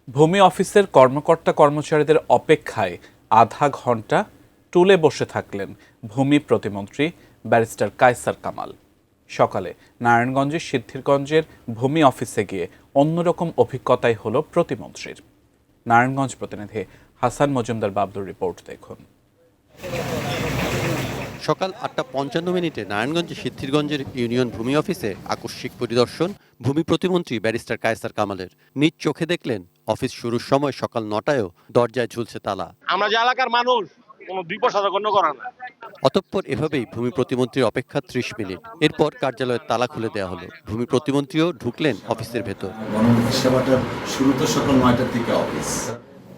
ভূমি অফিসের কর্মকর্তা কর্মচারীদের অপেক্ষায় আধা ঘন্টা টুলে বসে থাকলেন ভূমি প্রতিমন্ত্রী ব্যারিস্টার কায়সার কামাল। সকালে নারায়ণগঞ্জের সিদ্ধিরগঞ্জের ভূমি অফিসে গিয়ে অন্যরকম অভিজ্ঞতাই হলো প্রতিমন্ত্রীর। নারায়ণগঞ্জ প্রতিনিধি হাসান মজুমদার বাবলুর রিপোর্ট দেখুন। সকাল ৮টা ৫৫ নারায়ণগঞ্জের সিদ্ধিরগঞ্জের ইউনিয়ন ভূমি অফিসে আকস্মিক পরিদর্শন ভূমি প্রতিমন্ত্রী ব্যারিস্টার কায়সার কামালের। নিজ চোখে দেখলেন অফিস শুরুর সময় সকাল ৯টায়ও দরজায় ঝুলছে তালা। আমরা যে এলাকার মানুষ কোনো বিপদ গণ্য করা না। অতঃপর এভাবেই ভূমি প্রতিমন্ত্রীর অপেক্ষা ৩০ মিনিট। এরপর কার্যালয়ের তালা খুলে দেওয়া হলো। ভূমি প্রতিমন্ত্রীও ঢুকলেন অফিসের ভেতর। গণমুখী সেবাটার শুরু তো সকাল ৯টার দিকে অফিস।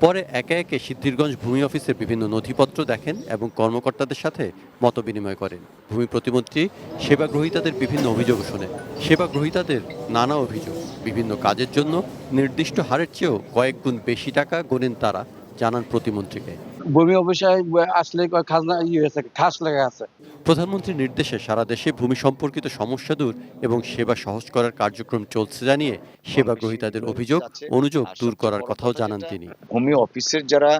পরে একে একে সিদ্ধিরগঞ্জ ভূমি অফিসের বিভিন্ন নথিপত্র দেখেন এবং কর্মকর্তাদের সাথে মত বিনিময় করেন। ভূমি প্রতিমন্ত্রী সেবা গ্রহীতাদের বিভিন্ন অভিযোগ শোনেন। সেবা গ্রহীতাদের নানা অভিযোগ, বিভিন্ন কাজের জন্য নির্দিষ্ট হারের চেয়েও কয়েক গুণ বেশি টাকা গোনেন তারা, জানান প্রতিমন্ত্রীকে। ভূমি অফিসে আসলে খাজনা খাস লেগে আছে। প্রধানমন্ত্রীর নির্দেশে সারা দেশে ভূমি সম্পর্কিত সমস্যা দূর এবং সেবা সহজ করার কার্যক্রম চলছে জানিয়ে সেবা গ্রহীতাদের অভিযোগ অনুযোগ দূর করার কথাও জানান তিনি। ভূমি অফিসের যারা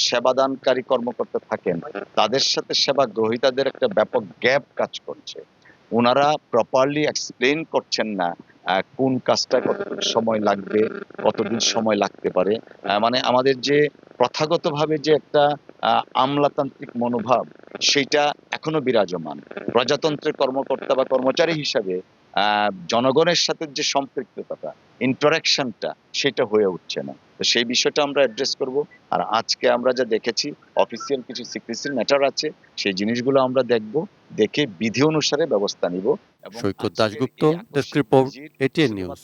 সেবাদানকারী কর্মকর্তা থাকেন তাদের সাথে সেবা গ্রহীতাদের একটা ব্যাপক গ্যাপ কাজ করছে। ওনারা প্রপারলি এক্সপ্লেন করছেন না কোন কাজটা কতটুকু সময় লাগবে, কতদিন সময় লাগতে পারে। মানে আমাদের যে প্রথাগতভাবে যে একটা আমলাতান্ত্রিক মনোভাব সেইটা এখনো বিরাজমান। প্রজাতন্ত্রের কর্মকর্তা বা কর্মচারী হিসাবে জনগণের সাথে যে সম্পৃক্ততা, ইন্টারাকশনটা সেটা হয়ে উঠছে না। তো সেই বিষয়টা আমরা অ্যাড্রেস করব। আর আজকে আমরা যা দেখেছি অফিসিয়াল কিছু সিক্রেসির ম্যাটার আছে, সেই জিনিসগুলো আমরা দেখব, দেখে বিধি অনুসারে ব্যবস্থা নিব। Saikat Dasgupta, desk report, ATN news.